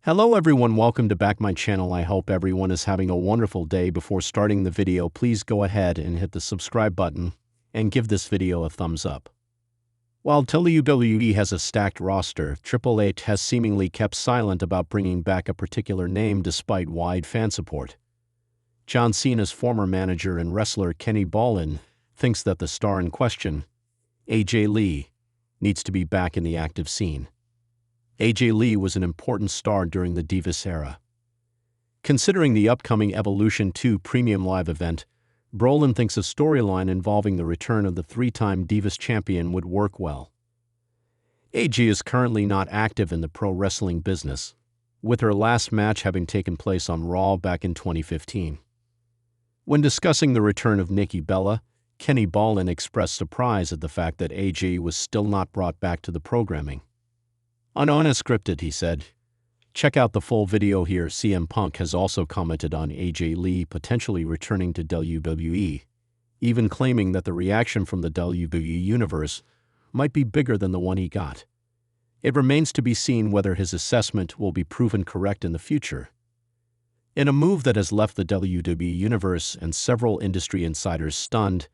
Hello everyone, welcome to back my channel. I hope everyone is having a wonderful day. Before starting the video, please go ahead and hit the subscribe button and give this video a thumbs up. While WWE has a stacked roster, Triple H has seemingly kept silent about bringing back a particular name despite wide fan support. John Cena's former manager and wrestler Kenny Bolin thinks that the star in question, AJ Lee, needs to be back in the active scene. AJ Lee was an important star during the Divas era. Considering the upcoming Evolution 2 Premium Live event, Brolin thinks a storyline involving the return of the three-time Divas champion would work well. AJ is currently not active in the pro wrestling business, with her last match having taken place on Raw back in 2015. When discussing the return of Nikki Bella, Kenny Bolin expressed surprise at the fact that AJ was still not brought back to the programming. Unscripted, he said. Check out the full video here. CM Punk has also commented on AJ Lee potentially returning to WWE, even claiming that the reaction from the WWE universe might be bigger than the one he got. It remains to be seen whether his assessment will be proven correct in the future. In a move that has left the WWE universe and several industry insiders stunned,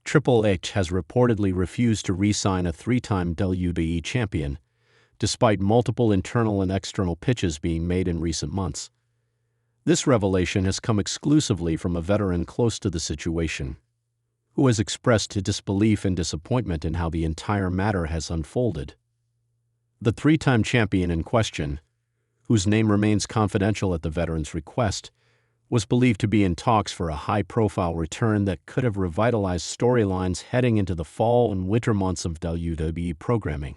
Triple H has reportedly refused to re-sign a three-time WWE champion, despite multiple internal and external pitches being made in recent months. This revelation has come exclusively from a veteran close to the situation, who has expressed his disbelief and disappointment in how the entire matter has unfolded. The three-time champion in question, whose name remains confidential at the veteran's request, was believed to be in talks for a high-profile return that could have revitalized storylines heading into the fall and winter months of WWE programming.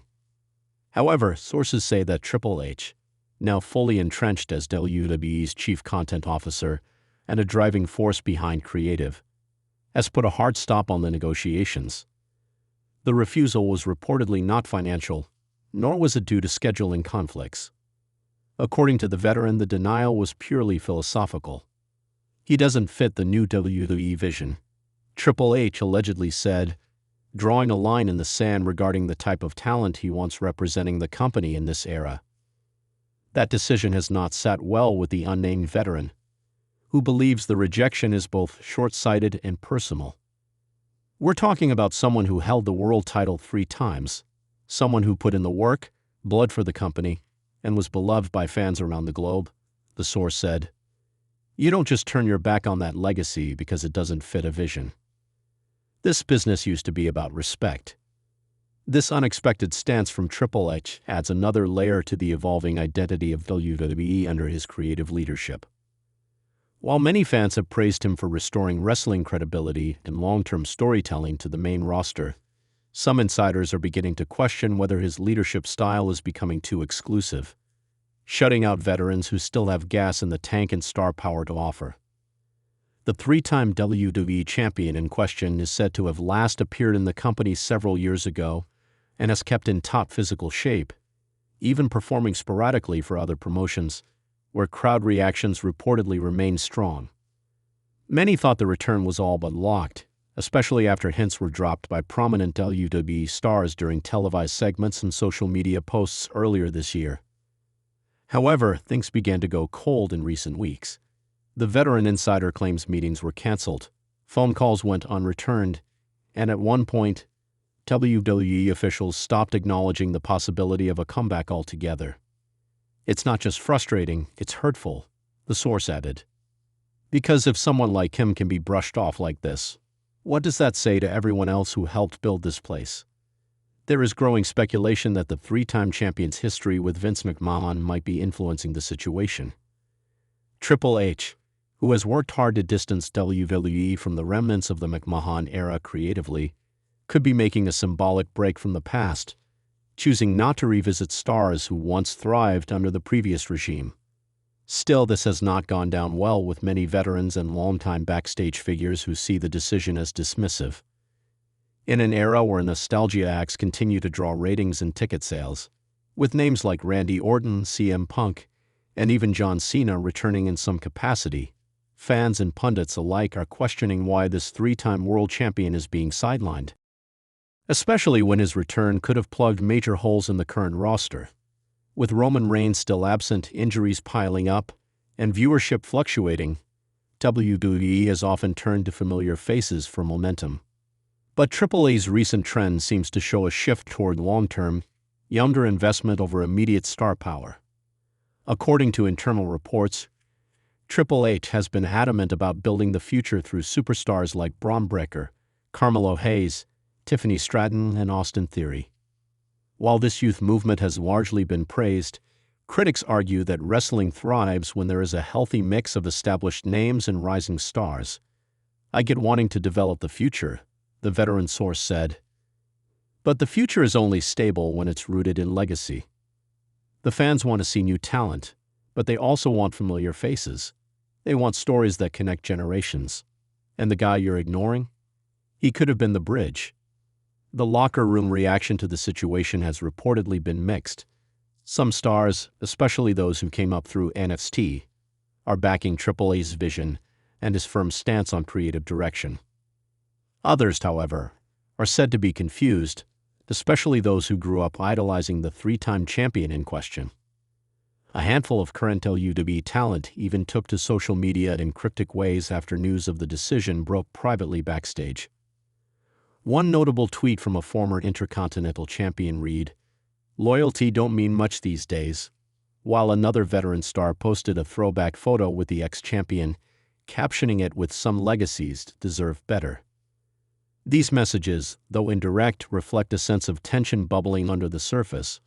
However, sources say that Triple H, now fully entrenched as WWE's chief content officer and a driving force behind creative, has put a hard stop on the negotiations. The refusal was reportedly not financial, nor was it due to scheduling conflicts. According to the veteran, the denial was purely philosophical. He doesn't fit the new WWE vision, Triple H allegedly said, drawing a line in the sand regarding the type of talent he wants representing the company in this era. That decision has not sat well with the unnamed veteran, who believes the rejection is both short-sighted and personal. We're talking about someone who held the world title 3 times, someone who put in the work, blood for the company, and was beloved by fans around the globe, the source said. You don't just turn your back on that legacy because it doesn't fit a vision. This business used to be about respect. This unexpected stance from Triple H adds another layer to the evolving identity of WWE under his creative leadership. While many fans have praised him for restoring wrestling credibility and long-term storytelling to the main roster, some insiders are beginning to question whether his leadership style is becoming too exclusive, shutting out veterans who still have gas in the tank and star power to offer. The three-time WWE champion in question is said to have last appeared in the company several years ago and has kept in top physical shape, even performing sporadically for other promotions, where crowd reactions reportedly remained strong. Many thought the return was all but locked, especially after hints were dropped by prominent WWE stars during televised segments and social media posts earlier this year. However, things began to go cold in recent weeks. The veteran insider claims meetings were canceled, phone calls went unreturned, and at one point, WWE officials stopped acknowledging the possibility of a comeback altogether. It's not just frustrating, it's hurtful, the source added. Because if someone like him can be brushed off like this, what does that say to everyone else who helped build this place? There is growing speculation that the three-time champion's history with Vince McMahon might be influencing the situation. Triple H, who has worked hard to distance WWE from the remnants of the McMahon era creatively, could be making a symbolic break from the past, choosing not to revisit stars who once thrived under the previous regime. Still, this has not gone down well with many veterans and longtime backstage figures who see the decision as dismissive. In an era where nostalgia acts continue to draw ratings and ticket sales, with names like Randy Orton, CM Punk, and even John Cena returning in some capacity, fans and pundits alike are questioning why this three-time world champion is being sidelined, especially when his return could have plugged major holes in the current roster. With Roman Reigns still absent, injuries piling up, and viewership fluctuating, WWE has often turned to familiar faces for momentum. But Triple A's recent trend seems to show a shift toward long-term, underinvestment over immediate star power. According to internal reports, Triple H has been adamant about building the future through superstars like Braun Breaker, Carmelo Hayes, Tiffany Stratton, and Austin Theory. While this youth movement has largely been praised, critics argue that wrestling thrives when there is a healthy mix of established names and rising stars. "I get wanting to develop the future," the veteran source said. "But the future is only stable when it's rooted in legacy. The fans want to see new talent, but they also want familiar faces. They want stories that connect generations. And the guy you're ignoring? He could have been the bridge." The locker room reaction to the situation has reportedly been mixed. Some stars, especially those who came up through NXT, are backing Triple A's vision and his firm stance on creative direction. Others, however, are said to be confused, especially those who grew up idolizing the three-time champion in question. A handful of current WWE talent even took to social media in cryptic ways after news of the decision broke privately backstage. One notable tweet from a former Intercontinental Champion read, "Loyalty don't mean much these days," while another veteran star posted a throwback photo with the ex-champion, captioning it with "Some legacies deserve better." These messages, though indirect, reflect a sense of tension bubbling under the surface.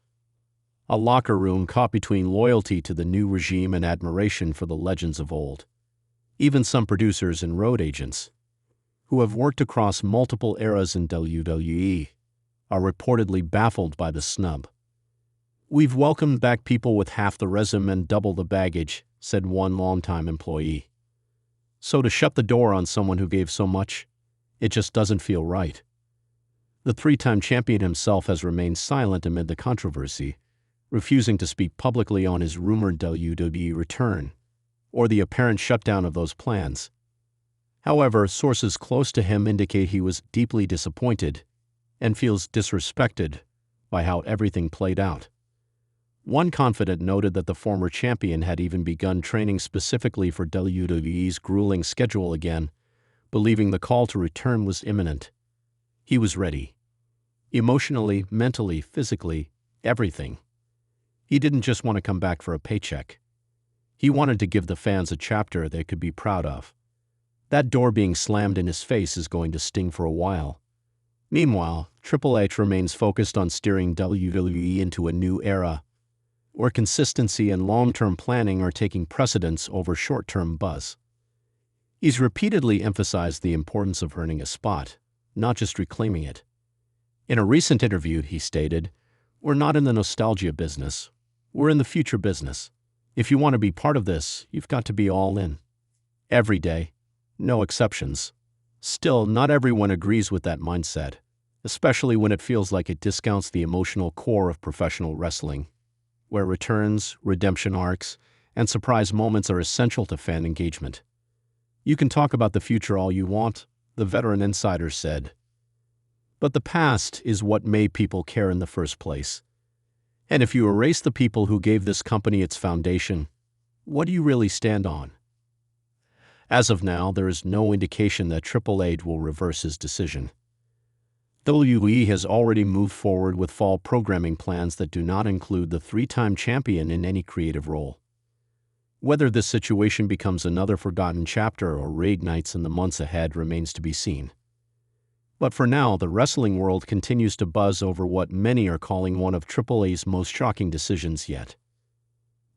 A locker room caught between loyalty to the new regime and admiration for the legends of old. Even some producers and road agents, who have worked across multiple eras in WWE, are reportedly baffled by the snub. "We've welcomed back people with half the resume and double the baggage," said one longtime employee. "So to shut the door on someone who gave so much, it just doesn't feel right." The three-time champion himself has remained silent amid the controversy, refusing to speak publicly on his rumored WWE return or the apparent shutdown of those plans. However, sources close to him indicate he was deeply disappointed and feels disrespected by how everything played out. One confidant noted that the former champion had even begun training specifically for WWE's grueling schedule again, believing the call to return was imminent. He was ready. Emotionally, mentally, physically, everything. He didn't just want to come back for a paycheck. He wanted to give the fans a chapter they could be proud of. That door being slammed in his face is going to sting for a while. Meanwhile, Triple H remains focused on steering WWE into a new era, where consistency and long-term planning are taking precedence over short-term buzz. He's repeatedly emphasized the importance of earning a spot, not just reclaiming it. In a recent interview, he stated, "We're not in the nostalgia business. We're in the future business. If you want to be part of this, you've got to be all in. Every day. No exceptions." Still, not everyone agrees with that mindset, especially when it feels like it discounts the emotional core of professional wrestling, where returns, redemption arcs, and surprise moments are essential to fan engagement. "You can talk about the future all you want," the veteran insider said, "but the past is what made people care in the first place. And if you erase the people who gave this company its foundation, what do you really stand on?" As of now, there is no indication that Triple H will reverse his decision. WWE has already moved forward with fall programming plans that do not include the three-time champion in any creative role. Whether this situation becomes another forgotten chapter or reignites in the months ahead remains to be seen. But for now, the wrestling world continues to buzz over what many are calling one of Triple A's most shocking decisions yet.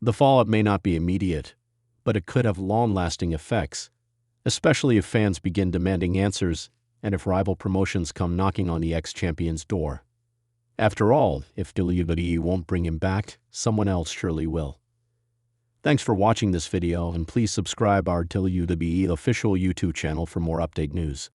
The fallout may not be immediate, but it could have long-lasting effects, especially if fans begin demanding answers and if rival promotions come knocking on the ex-champion's door. After all, if WWE won't bring him back, someone else surely will. Thanks for watching this video, and please subscribe our WWE official YouTube channel for more update news.